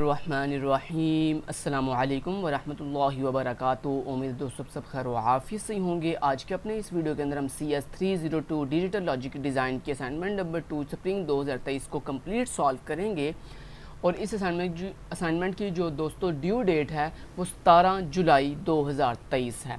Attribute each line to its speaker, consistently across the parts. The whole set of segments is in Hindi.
Speaker 1: बिस्मिल्लाहिर्रहमानिर्रहीम अस्सलामुअलैकुम वरहमतुल्लाहि वबरकातुहू। उम्मीद दोस्तों सब खैर व आफियत से होंगे। आज के अपने इस वीडियो के अंदर हम CS302 डिजिटल लॉजिक डिज़ाइन के असाइनमेंट नंबर 2 स्प्रिंग 2023 को कंप्लीट सॉल्व करेंगे। और इस असाइनमेंट की जो दोस्तों ड्यू डेट है वो 17 जुलाई 2023 है।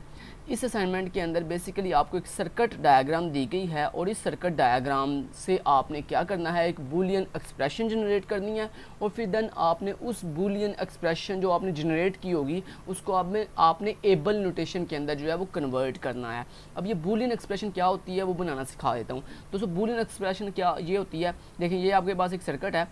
Speaker 1: इस असाइनमेंट के अंदर बेसिकली आपको एक सर्किट डायग्राम दी गई है और इस सर्किट डायग्राम से आपने क्या करना है, एक बूलियन एक्सप्रेशन जनरेट करनी है और फिर देन आपने उस बूलियन एक्सप्रेशन जो आपने जनरेट की होगी उसको आपने एबल नोटेशन के अंदर जो है वो कन्वर्ट करना है। अब ये बूलियन एक्सप्रेशन क्या होती है वो बनाना सिखा देता हूँ। दोस्तों बूलियन एक्सप्रेशन क्या ये होती है, देखिए ये आपके पास एक सर्किट है।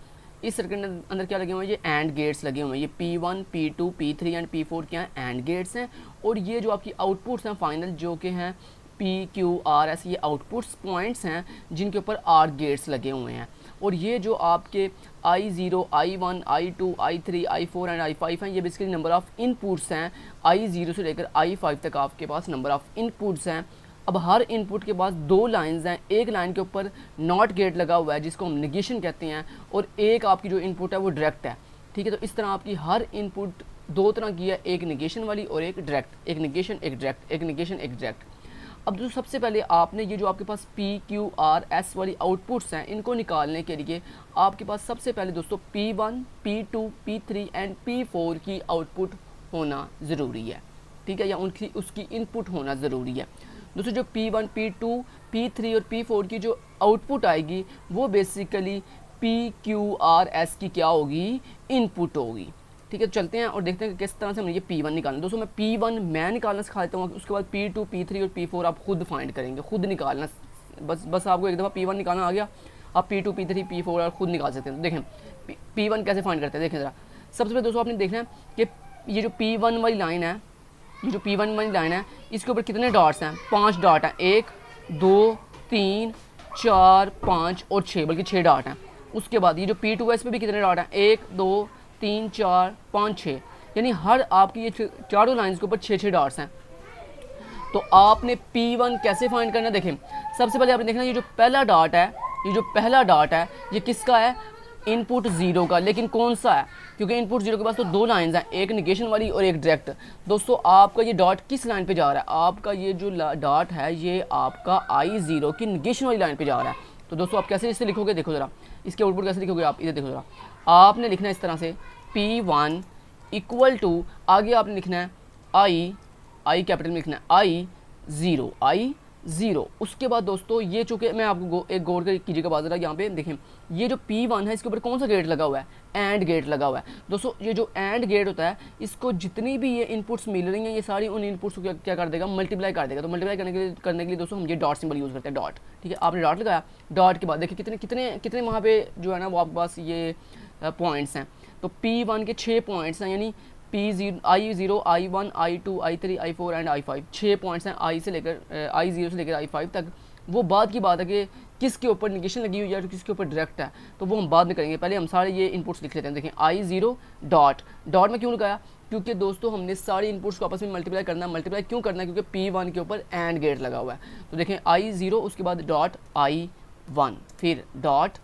Speaker 1: इस सर्किट के अंदर क्या लगे हुए हैं, ये एंड गेट्स लगे हुए हैं। ये P1, P2, P3 and P4 क्या हैं, एंड गेट्स हैं। और ये जो आपकी आउटपुट्स हैं फाइनल जो कि हैं P, Q, R, S, ये आउटपुट्स पॉइंट्स हैं जिनके ऊपर R गेट्स लगे हुए हैं। और ये जो आपके I0, I1, I2, I3, I4 and I5 हैं, ये बेसिकली नंबर ऑफ़ इनपुट्स हैं। I0 से लेकर I5 तक आपके पास नंबर ऑफ़ इनपुट्स हैं। अब हर इनपुट के पास दो लाइंस हैं, एक लाइन के ऊपर नॉट गेट लगा हुआ है जिसको हम नेगेशन कहते हैं, और एक आपकी जो इनपुट है वो डायरेक्ट है। ठीक है, तो इस तरह आपकी हर इनपुट दो तरह की है, एक नेगेशन वाली और एक डायरेक्ट, एक नेगेशन एक डायरेक्ट, एक नेगेशन एक डायरेक्ट। अब जो सबसे पहले आपने ये जो आपके पास P, Q, R, S वाली आउटपुट्स हैं इनको निकालने के लिए आपके पास सबसे पहले दोस्तों P1, P2, P3 and P4 की आउटपुट होना ज़रूरी है। ठीक है, या उसकी इनपुट होना ज़रूरी है। दोस्तों जो P1, P2, P3 और P4 की जो आउटपुट आएगी वो basically P, Q, R, S की क्या होगी, इनपुट होगी। ठीक है, चलते हैं और देखते हैं कि किस तरह से हमें ये P1 निकालना। दोस्तों मैं P1 मैं निकालना सिखा देता हूँ, उसके बाद P2, P3 और P4 आप खुद फाइंड करेंगे, खुद निकालना। बस आपको एक दफ़ा P1 निकालना आ गया, आप P2, P3, P4 और खुद निकाल सकते हैं। तो देखें P1 कैसे फाइंड करते हैं, देखें ज़रा। सबसे पहले दोस्तों आपने देखना है कि ये जो P1 वाली लाइन है, ये जो P1 वाली लाइन है इसके ऊपर कितने डॉट्स हैं, 5 डॉट हैं, 1, 2, 3, 4, 5 और 6, बल्कि 6 डॉट हैं। उसके बाद ये जो P2 है इस पर भी कितने डॉट हैं, 1, 2, 3, 4, 5, 6, यानी हर आपकी ये चारों लाइंस के ऊपर 6 डॉट्स हैं। तो आपने P1 कैसे फाइंड करना है, देखें सबसे पहले आपने देखना ये जो पहला डॉट है, ये जो पहला डॉट है ये किसका है, इनपुट 0 का। लेकिन कौन सा है, क्योंकि इनपुट 0 के पास तो दो लाइंस हैं, एक नेगेशन वाली और एक डायरेक्ट। दोस्तों आपका ये डॉट किस लाइन पे जा रहा है, आपका ये जो डॉट है ये आपका I0 की नेगेशन वाली लाइन पे जा रहा है। तो दोस्तों आप कैसे इसे लिखोगे, देखो ज़रा इसके आउटपुट कैसे लिखोगे आप, इधर देखो ज़रा। आपने लिखना है इस तरह से P1 इक्वल टू, आगे आपने लिखना है I कैपिटल में लिखना है I0। उसके बाद दोस्तों ये चूँकि मैं आपको एक गौर कीजिएगा बात ज़रा, यहाँ पे देखें ये जो P1 है इसके ऊपर कौन सा गेट लगा हुआ है, एंड गेट लगा हुआ है। दोस्तों ये जो एंड गेट होता है इसको जितनी भी ये इनपुट्स मिल रही हैं ये सारी उन इनपुट्स को क्या कर देगा, मल्टीप्लाई कर देगा। तो मल्टीप्लाई करने के लिए दोस्तों हम ये डॉट सिंबल यूज़ करते हैं, डॉट। ठीक है, आपने डॉट लगाया, डॉट के बाद देखिए कितने कितने कितने वहाँ पे जो है ना वो आपके पास ये पॉइंट्स हैं। तो P1 के 6 पॉइंट्स हैं, यानी I0, I1, I2, I3, I4 and I5, 6 points हैं I0 से लेकर I5 तक। वो बात की बात है कि किसके ऊपर नेगेशन लगी हुई है और किसके ऊपर डायरेक्ट है, तो वो हम बाद में करेंगे। पहले हम सारे ये इनपुट्स लिख लेते हैं। देखें I0 डॉट में क्यों लगाया, क्योंकि दोस्तों हमने सारे इनपुट्स को आपस में मल्टीप्लाई करना है। मल्टीप्लाई क्यों करना है, क्योंकि P1 के ऊपर एंड गेट लगा हुआ है। तो देखें I0, उसके बाद डॉट I1, फिर डॉट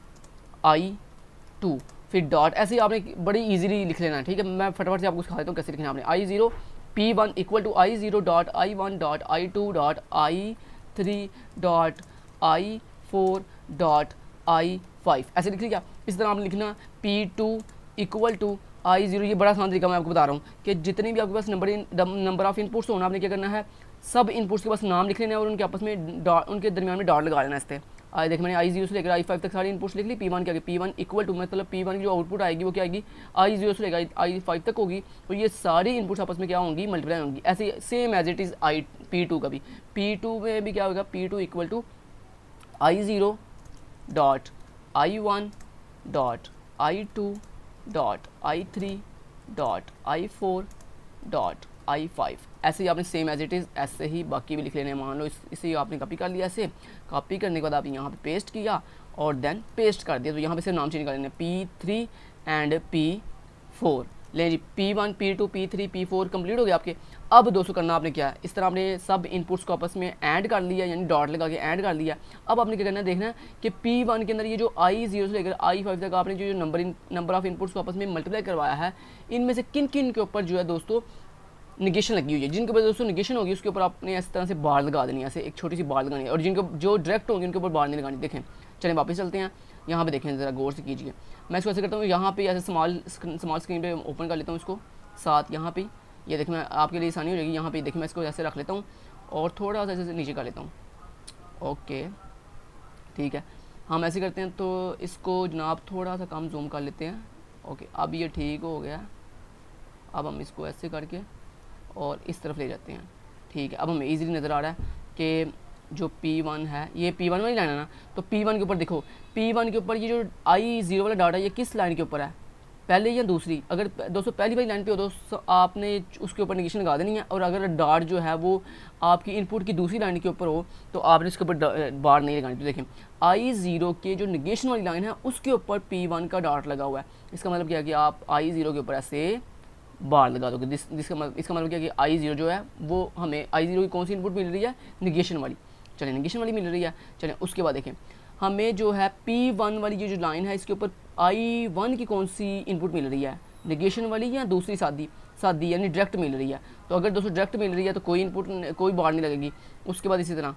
Speaker 1: I2, फिर डॉट, ऐसे ही आपने बड़ी इजीली लिख लेना है। ठीक है, मैं फटाफट से आपको सिखा देता हूँ कैसे लिखना है। आपने I0 P1 equal to I0 dot I1 dot I2 dot I3 dot I4 dot I5, ऐसे लिख लिया। इस तरह आपने लिखना P2 इक्वल टू I0। ये बड़ा आसान तरीका मैं आपको बता रहा हूँ कि जितने भी आपके पास नंबर ऑफ इनपुट्स होना, आपने क्या करना है, सब इनपुट्स के पास नाम लिख लेना है और उनके आपस में उनके दरमियान में डॉट लगा लेना है। इससे देख मैंने I0 से लेकर I5 तक सारी इनपुट्स लिख ली। P1 के आगे P1 इक्वल टू, मतलब P1 की जो आउटपुट आएगी वो क्या आएगी, I0 से लेकर I5 तक होगी। तो ये सारी इनपुट्स आपस में क्या होंगी, मल्टीप्लाई होंगी। ऐसे same as it is P2 का भी, P2 में भी क्या होगा, P2 equal to I0 dot I1 dot I2 dot I3 dot I4 dot I5। ऐसे ही आपने सेम एज इट इज़ ऐसे ही बाकी भी लिख लेने हैं। मान लो इसे आपने कॉपी कर लिया, ऐसे कॉपी करने के बाद आप यहाँ पे पेस्ट किया और देन पेस्ट कर दिया। तो यहाँ पे सिर्फ नाम चेंज कर लेना, P3 एंड P4, ले जी P1 P2 P3 P4 complete हो गया आपके। अब दोस्तों करना आपने क्या है, इस तरह आपने सब इनपुट्स को आपस में ऐड कर लिया, यानी डॉट लगा के ऐड कर लिया। अब आपने क्या करना है, देखना है कि P1 के अंदर ये जो I0 से लेकर I5 तक आपने जो नंबर ऑफ इनपुट्स को आपस में मल्टीप्लाई करवाया है, इनमें से किन किन के ऊपर जो है दोस्तों निगेशन लगी हुई है। जिनके ऊपर दोस्तों निगेशन होगी उसके ऊपर आपने इस तरह से बार लगा देनी है, ऐसे एक छोटी सी बार लगानी है, और जिनके जो डायरेक्ट होंगे उनके ऊपर बार नहीं लगानी। देखें, चलें वापस चलते हैं, यहाँ पे देखें ज़रा गौर से कीजिए। मैं इसको ऐसे करता हूँ, यहाँ पे ऐसे स्मॉल स्क्रीन पे ओपन कर लेता हूँ इसको, साथ यहाँ पे ये देखें, मैं आपके लिए आसानी हो जाएगी। यहाँ पे देखें, मैं इसको ऐसे रख लेता हूँ और थोड़ा सा ऐसे नीचे कर लेता हूँ। ओके ठीक है, हम ऐसे करते हैं, तो इसको जनाब थोड़ा सा कम जूम कर लेते हैं। ओके, अब ये ठीक हो गया। अब हम इसको ऐसे करके और इस तरफ ले जाते हैं। ठीक है, अब हमें इजीली नज़र आ रहा है कि जो P1 है, ये P1 वाली लाइन है ना, तो P1 के ऊपर देखो, P1 के ऊपर ये जो I0 वाला डाटा है ये किस लाइन के ऊपर है, पहले या दूसरी। अगर दोस्तों पहली वाली लाइन पे हो दोस्तों आपने उसके ऊपर निगेशन लगा देनी है, और अगर डाट जो है वो आपकी इनपुट की दूसरी लाइन के ऊपर हो तो आपने उसके ऊपर बार नहीं लगानी। तो देखें I0 के जो निगेशन वाली लाइन है उसके ऊपर P1 का डाट लगा हुआ है। इसका मतलब क्या है कि आप I0 के ऊपर ऐसे बार लगा दोगे। इसका मतलब क्या है कि I0 जो है वो हमें I0 की कौन सी इनपुट मिल रही है, निगेशन वाली। चलें, निगेशन वाली मिल रही है। चलें, उसके बाद देखें हमें जो है P1 वाली ये जो लाइन है इसके ऊपर I1 की कौन सी इनपुट मिल रही है, निगेशन वाली या दूसरी सादी यानी डायरेक्ट मिल रही है। तो अगर दोस्तों डायरेक्ट मिल रही है तो कोई इनपुट कोई बार नहीं लगेगी। उसके बाद इसी तरह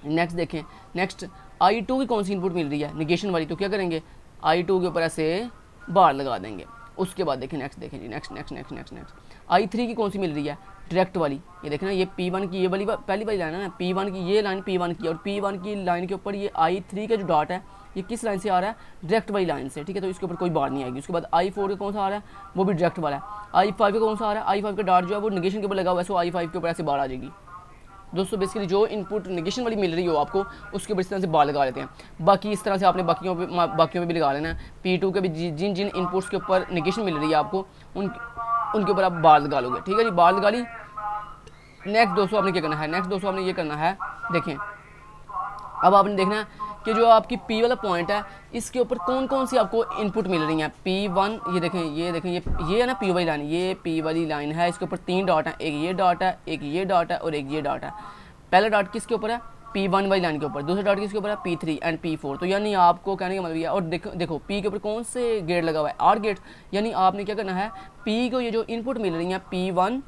Speaker 1: नेक्स्ट देखें, नेक्स्ट I2 की कौन सी इनपुट मिल रही है, निगेशन वाली, तो क्या करेंगे I2 के ऊपर ऐसे बार लगा देंगे। उसके बाद देखें नेक्स्ट, देखें जी नेक्स्ट I3 की कौन सी मिल रही है, डायरेक्ट वाली। ये देखना, ये P1 की ये वाली पहली वाली लाइन है ना, P1 की ये लाइन P1 की, और P1 की लाइन के ऊपर ये I3 का जो डॉट है ये किस लाइन से आ रहा है, डायरेक्ट वाली लाइन से। ठीक है, तो इसके ऊपर कोई बार नहीं आएगी। उसके बाद I4 का कौन सा आ रहा है, वो भी डायरेक्ट वाला है। I5 का कौन सा आ रहा है, I5 का डॉट जो है वो निगेशन के ऊपर लगा हुआ है, सो I5 के ऊपर ऐसे बार आ जाएगी। दोस्तों बेसिकली जो इनपुट निगेशन वाली मिल रही हो आपको उसके ऊपर इस तरह से बार लगा लेते हैं। बाकी इस तरह से आपने बाकियों पे भी लगा लेना है। P2 के भी जिन जिन इनपुट्स के ऊपर निगेशन मिल रही है आपको उनके ऊपर आप बार लगा लोगे। ठीक है जी, बार लगा ली। नेक्स्ट दोस्तों आपने क्या करना है, नेक्स्ट दोस्तों आपने ये करना है, देखें अब आपने देखना है कि जो आपकी P वाला पॉइंट है इसके ऊपर कौन कौन सी आपको इनपुट मिल रही हैं। P1 ये देखें ये है ना P वाली लाइन, ये P वाली लाइन है, इसके ऊपर 3 डॉट हैं, एक ये डॉट है, एक ये डॉट है और एक ये डॉट है। पहला डॉट किसके ऊपर है, P1 वाली लाइन के ऊपर, दूसरा डॉट किसके ऊपर है, P3 एंड P4। तो यानी आपको कहने का मतलब ये है, और देखो P के ऊपर कौन से गेट लगा हुआ है, R गेट। यानी आपने क्या करना है, P को ये जो इनपुट मिल रही है P1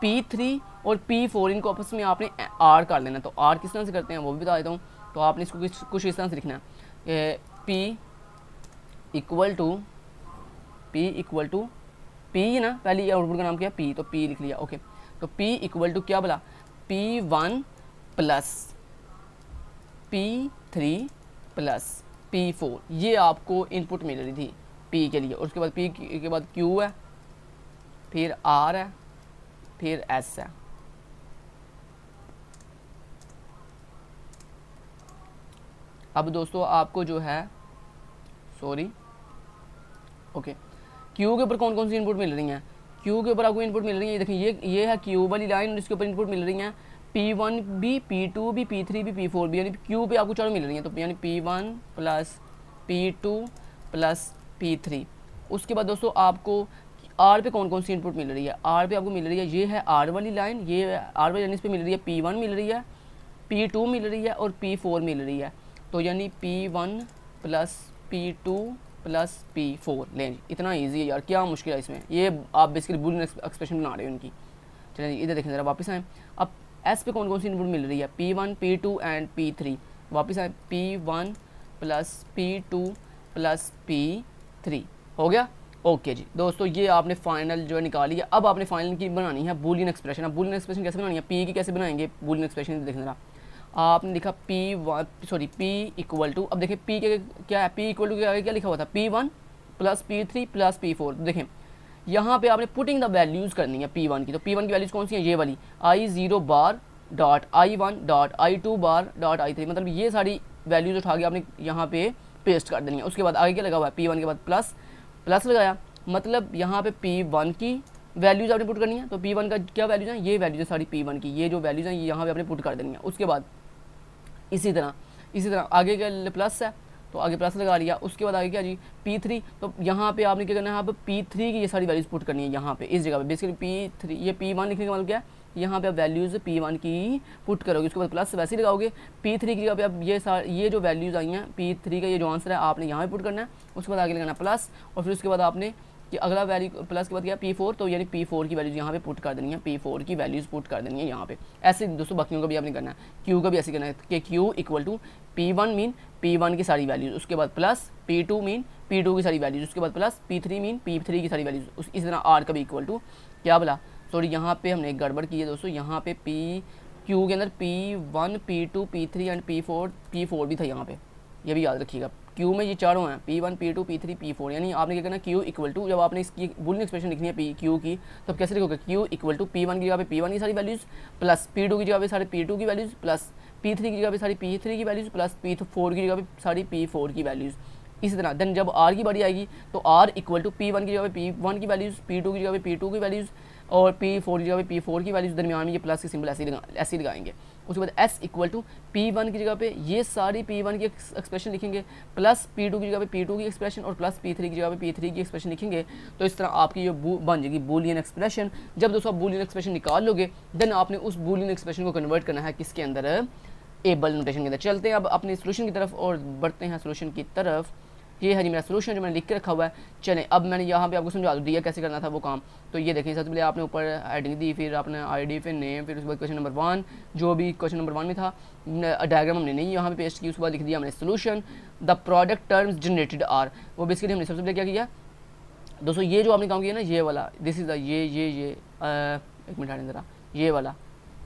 Speaker 1: P3 और P4 इनको आपस में आपने R कर लेना। तो R किस तरह से करते हैं वो भी बता देता हूँ। तो आपने इसको कुछ इस तरह से लिखना है, P इक्वल टू P ना, पहली आउटपुट का नाम क्या है P, तो P लिख लिया। ओके, तो P इक्वल टू क्या बोला, P1 plus P3 plus P4, ये आपको इनपुट मिल रही थी P के लिए। और उसके बाद P के बाद Q है, फिर R है, फिर S है। अब दोस्तों आपको जो है ओके, Q के ऊपर कौन कौन सी इनपुट मिल रही हैं, Q के ऊपर आपको इनपुट मिल रही है, देखिए ये है Q वाली लाइन और इसके ऊपर इनपुट मिल रही हैं P1 भी, P2 भी, P3 भी, P4 भी, यानी Q पे आपको चारों मिल रही हैं। तो यानी P1 plus P2 plus P3। उसके बाद दोस्तों आपको R पे कौन कौन सी इनपुट मिल रही है, R पे आपको मिल रही है, ये है R वाली लाइन, ये R वाली लाइन इस पर मिल रही है, P1 मिल रही है, P2 मिल रही है और P4 मिल रही है। तो यानी P1 plus P2 plus P4 लें। इतना इजी है यार, क्या मुश्किल है इसमें, ये आप बेसिकली बूलियन एक्सप्रेशन बना रहे हो इनकी। चलिए इधर देखें ज़रा, वापस आएँ। अब S पे कौन कौन सी इनपुट मिल रही है, P1 P2 एंड P3। वापस आए, P1 plus P2 plus P3 हो गया। ओके जी दोस्तों, ये आपने फाइनल जो है निकाली है। अब आपने फाइनल की बनानी है बूलियन एक्सप्रेशन। अब बूलियन एक्सप्रेशन कैसे बनानी है, P की कैसे बनाएंगे बूलियन एक्सप्रेशन, देखना ज़रा। आपने लिखा P इक्वल टू, अब देखें P के क्या है, P इक्वल टू के आगे क्या लिखा हुआ था, P1 plus P3 plus P4। देखें यहाँ पे आपने पुटिंग द वैल्यूज़ करनी है P1 की। तो P1 की वैल्यूज़ कौन सी है, ये वाली I0 बार डॉट I1 डॉट I2 बार डॉट I3, मतलब ये सारी वैल्यूज़ उठा के आपने यहाँ पे पेस्ट कर देनी है। उसके बाद आगे क्या लगा हुआ है, P1 के बाद प्लस लगाया, मतलब यहाँ पे P1 की वैल्यूज़ आपने पुट करनी है। तो P1 का क्या वैल्यूज़ हैं, ये वैल्यूज़ है सारी P1 की, ये जो वैल्यूज़ हैं ये यहाँ पे आपने पुट कर देनी है। उसके बाद इसी तरह आगे का प्लस है, तो आगे प्लस लगा लिया। उसके बाद आगे क्या जी P3, तो यहाँ पे आपने क्या करना है, आप P3 की ये सारी वैल्यूज़ पुट करनी है यहाँ पे इस जगह पे। बेसिकली P3 ये P1 लिखने का मतलब क्या है, यहाँ पे आप वैल्यूज़ P1 की पुट करोगे, उसके बाद प्लस वैसे ही लगाओगे। P3 की जगह पे आप ये जो वैल्यूज़ आई हैं P3 का ये जो आंसर है आपने यहाँ पे पुट करना है। उसके बाद आगे लगाना प्लस, और फिर उसके बाद आपने कि अगला वैल्यू प्लस के बाद क्या P4, तो यानी P4 की वैल्यूज़ यहाँ पे पुट कर देनी है, P4 की वैल्यूज़ पुट कर देनी है यहाँ पे। ऐसे दोस्तों बाकियों का भी आपने करना है, Q का भी ऐसे करना है कि Q equal to P1 mean P1 की सारी वैल्यूज़, उसके बाद प्लस P2 मीन P2 की सारी वैल्यूज़, उसके बाद प्लस P3 मीन P3 की सारी वैल्यूज़। इस तरह R का भी इक्वल टू क्या बोला, सॉरी यहाँ पे हमने एक गड़बड़ की है दोस्तों, यहाँ पे Q के अंदर P1 P2 P3 and P4 भी था यहाँ पे, ये भी याद रखिएगा। Q में ये चारों हैं P1 P2 P3 P4, यानी आपने क्या करना Q इक्वल टू, जब आपने इसकी बुलियन एक्सप्रेशन लिखनी है Q की, तो कैसे लिखोगे Q इक्वल टू P1 की जगह पे P1 की सारी वैल्यूज़ प्लस P2 की जगह पे सारे P2 की वैल्यूज़ प्लस P3 की जगह पे सारी P3 की वैल्यूज़ प्लस P4 की जगह पे सारी P4 की वैल्यूज़। इसी तरह देन जब R की बारी आएगी तो R इक्वल टू P1 की जगह पे P1 की वैल्यूज़, P2 की जगह पे P2 की वैल्यूज़ और P4 की जगह पे P4 की वैल्यूज़, दरमियान में ये प्लस की सिंबल ऐसे लगाएंगे। उसके बाद S इक्वल टू P1 की जगह पे ये सारी P1 की एक्सप्रेशन लिखेंगे प्लस P2 की जगह पे P2 की एक्सप्रेशन और प्लस P3 की जगह पे P3 की एक्सप्रेशन लिखेंगे। तो इस तरह आपकी ये बन जाएगी बूलियन एक्सप्रेशन। जब दोस्तों आप बूलियन एक्सप्रेशन निकाल लोगे देन आपने उस बूलियन एक्सप्रेशन को कन्वर्ट करना है किसके अंदर, एबल नोटेशन के अंदर। चलते हैं अब अपने सोल्यूशन की तरफ और बढ़ते हैं सोल्यूशन की तरफ। ये है जी मेरा सोल्यूशन जो मैंने लिख के रखा हुआ है। चलें अब मैंने यहाँ पे आपको समझा दिया कैसे करना था वो काम। तो ये देखें, सबसे पहले आपने ऊपर हेडिंग दी, फिर आपने आईडी, फिर नेम, फिर उसके बाद क्वेश्चन नंबर 1 जो भी क्वेश्चन नंबर 1 में था, डायग्राम हमने नहीं यहाँ पे पेस्ट की, उसके बाद लिख दिया हमने solution. The product terms generated are, वो बेसिकली हमने सबसे पहले क्या किया दोस्तों, ये जो आपने काम किया ना ये वाला, दिस इज़ द ये एक मिनट आने ज़रा, ये वाला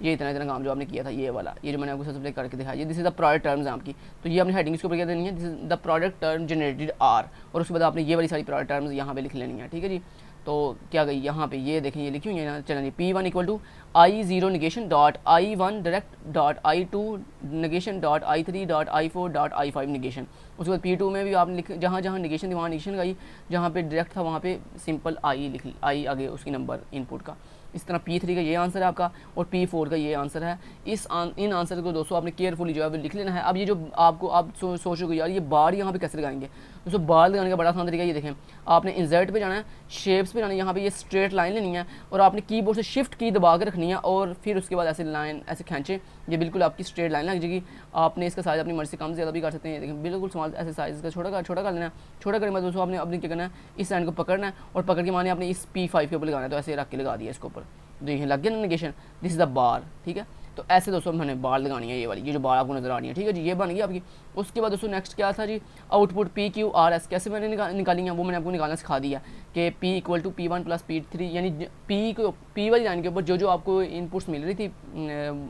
Speaker 1: ये इतना काम जो आपने किया था, ये वाला ये जो मैंने आपको सबसे पहले करके दिखाया, ये this is the product terms है आपकी। तो ये आपने हेडिंग इसके ऊपर क्या देनी है, this is the product term generated are, और उसके बाद आपने ये वाली सारी प्रोडक्ट टर्म्स यहाँ पे लिख लेनी है, ठीक है जी। तो क्या गई यहाँ पे, ये देखें ये लिखी हुई है, चलें P1 equal to I0 negation dot I1 direct dot I2 negation dot I3 dot I4 dot I5 negation. उसके बाद P2 में भी आपने लिख, जहाँ जहाँ नेगेशन थी वहाँ नेगेशन लगाई, जहाँ पे डायरेक्ट था वहाँ पे सिंपल I लिख ली, I आगे उसकी नंबर इनपुट का। इस तरह P3 का ये आंसर है आपका और P4 का ये आंसर है। इन आंसर को दोस्तों आपने केयरफुली जो है लिख लेना है। अब ये जो आपको आप सोचोगे यार ये बार यहाँ पे कैसे लगाएंगे, दोस्तों बार लगाने का बड़ा आसान तरीका ये देखें, आपने इंसर्ट पे जाना है, शेप्स पे जाना है, यहाँ पे ये स्ट्रेट लाइन लेनी है और आपने कीबोर्ड से शिफ्ट की दबा के रखनी है और फिर उसके बाद ऐसे लाइन ऐसे खींचे, ये बिल्कुल आपकी स्ट्रेट लाइन लग जाएगी। आपने इसका साइज़ अपनी मर्जी से कम ज़्यादा भी कर सकते हैं, देखें बिल्कुल स्मॉल ऐसे साइज़ का छोटा कर लेना है। छोटा करने बाद दोस्तों आपने अपने क्या करना है, इस लाइन को पकड़ना है और पकड़ के माने आपने इस P5 के ऊपर लगाना है, तो ऐसे रख के लगा दिया इसके ऊपर, देखिए लग गया ना negation, this is the bar, ठीक है। तो ऐसे दोस्तों मैंने बार लगानी है, ये वाली ये जो बार आपको नजर आ रही है, ठीक है जी, ये बन गई आपकी। उसके बाद दोस्तों नेक्स्ट क्या था जी, आउटपुट PQRS कैसे मैंने निकाली है वो मैंने आपको निकालना सिखा दिया कि P equal to P1 plus P3, यानी P वाली लाइन के ऊपर जो आपको इनपुट्स मिल रही थी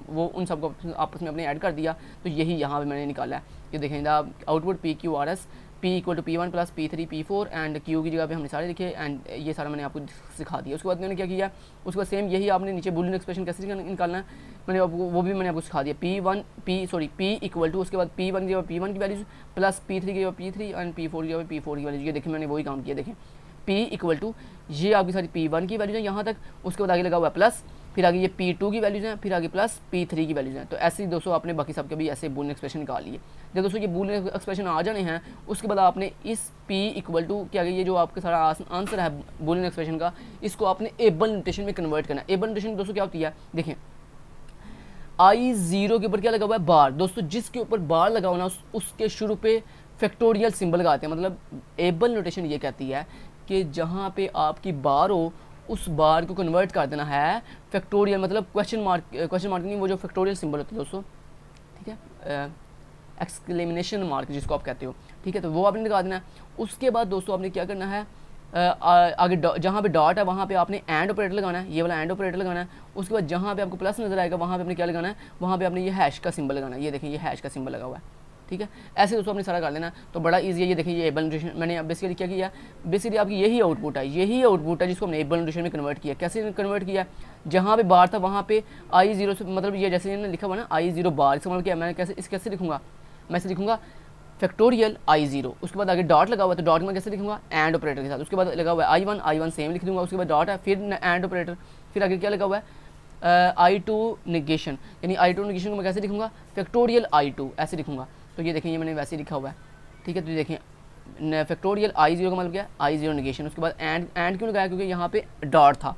Speaker 1: वो उन सबको आपस में अपने ऐड कर दिया, तो यही यहाँ पर मैंने निकाला है। ये देखें output PQRS P equal to P1 plus P3 P4 and Q की जगह पे हमने सारे लिखे एंड ये सारा मैंने आपको सिखा दिया। उसके बाद मैंने क्या किया, उसके बाद सेम यही आपने नीचे बूलियन एक्सप्रेशन कैसे निकालना है मैंने आपको वो भी मैंने आपको सिखा दिया। P इक्वल टू उसके बाद P1 की जगह P1 की वैल्यूज़ प्लस P3 की जगह P3 एंड P4 की जगह P4 की वैल्यूज़। ये देखें मैंने वही काम किया, देखें P इक्वल टू ये आपकी सारी P1 की वैल्यूज़ हैं यहाँ तक, उसके बाद आगे लगा हुआ है प्लस, फिर आगे ये P2 की वैल्यूज़ हैं, फिर आगे प्लस P3 की वैल्यूज़ हैं। तो ऐसे ही दोस्तों आपने बाकी सबके भी ऐसे बूलियन एक्सप्रेशन निकाल लिए। जब दोस्तों ये बूलियन एक्सप्रेशन आ जाने हैं उसके बाद आपने इस P इक्वल टू क्या ये जो आपका सारा आंसर है बूलियन एक्सप्रेशन का, इसको आपने एबल नोटेशन में कन्वर्ट करना है। एबल नोटेशन दोस्तों क्या होती है, देखें I0 के ऊपर क्या लगा हुआ है, बार। दोस्तों जिसके ऊपर बार लगा हुआ ना उसके शुरू पे फैक्टोरियल सिंबल लगाते हैं। मतलब एबल नोटेशन ये कहती है कि जहाँ पे आपकी बार हो उस बार को कन्वर्ट कर देना है फैक्टोरियल, मतलब क्वेश्चन मार्क नहीं, वो जो फैक्टोरियल सिंबल होता है दोस्तों, ठीक है, एक्सक्लेमेशन मार्क जिसको आप कहते हो, ठीक है, तो वो आपने लगा देना है। उसके बाद दोस्तों आपने क्या करना है, आगे जहाँ पे डॉट है वहाँ पे आपने एंड ऑपरेटर लगाना है, ये वाला एंड ऑपरेटर लगाना है। उसके बाद जहाँ पे आपको प्लस नजर आएगा वहाँ पे आपने क्या लगाना है, वहाँ पे आपने ये हैश का सिंबल लगाना है। ये देखें ये हैश का सिंबल लगा हुआ है, ठीक है। ऐसे दोस्तों आपने सारा कर लेना, तो बड़ा इजी है। ये देखिए ये एबल नोटेशन मैंने बेसिकली क्या किया, बेसिकली आपकी यही आउटपुट है जिसको हमने एबल नोटेशन में कन्वर्ट किया। कैसे कन्वर्ट किया, जहाँ पे बार था वहाँ पे I0 से, मतलब ये जैसे लिखा हुआ ना I0 बार, इसका मतलब क्या, मैं कैसे लिखूँगा, मैं इसे लिखूँगा फैक्टोरियल I0। उसके बाद आगे डॉट लगा हुआ है, तो डॉट में कैसे लिखूँगा, एंड ऑपरेटर के साथ। उसके बाद लगा हुआ है I1 सेम लिख दूँगा, उसके बाद डॉट है, फिर एंड ऑपरेटर, फिर आगे क्या लगा हुआ है I2 नेगेशन, यानी I2 नेगेशन को मैं कैसे लिखूँगा, फैक्टोरियल I2 ऐसे लिखूँगा। तो ये देखें ये मैंने वैसे लिखा हुआ है, ठीक है। तो देखें फैक्टोरियल आई ज़ीरो का मतलब क्या है, आई ज़ीरो नेगेशन। उसके बाद एंड क्यों लगाया, क्योंकि यहाँ पे डॉट था।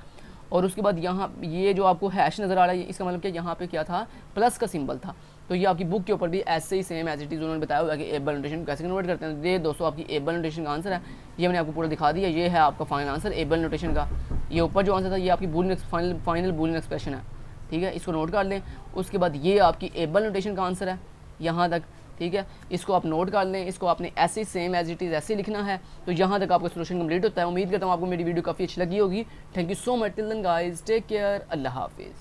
Speaker 1: और उसके बाद यहाँ ये जो आपको हैश नज़र आ रहा है, इसका मतलब क्या, यहाँ पे क्या था, प्लस का सिंबल था। तो ये आपकी बुक के ऊपर भी ऐसे ही सेम एज इट इज़ उन्होंने बताया हुआ है कि एबल नोटेशन कैसे कन्वर्ट करते हैं। ये दोस्तों आपकी एबल नोटेशन का आंसर है, ये मैंने आपको पूरा दिखा दिया। ये है आपका फाइनल आंसर एबल नोटेशन का। ये ऊपर जो आंसर था ये आपकी बूलियन फाइनल बूलियन एक्सप्रेशन है, ठीक है, इसको नोट कर लें। उसके बाद ये आपकी एबल नोटेशन का आंसर है यहाँ तक, ठीक है, इसको आप नोट कर लें। इसको आपने ऐसे सेम एज इट इज़ ऐसे लिखना है। तो यहाँ तक आपका सोल्यूशन कंप्लीट होता है। उम्मीद करता हूँ आपको मेरी वीडियो काफ़ी अच्छी लगी होगी। Thank you so much. Till then guys, take care, अल्लाह हाफिज़।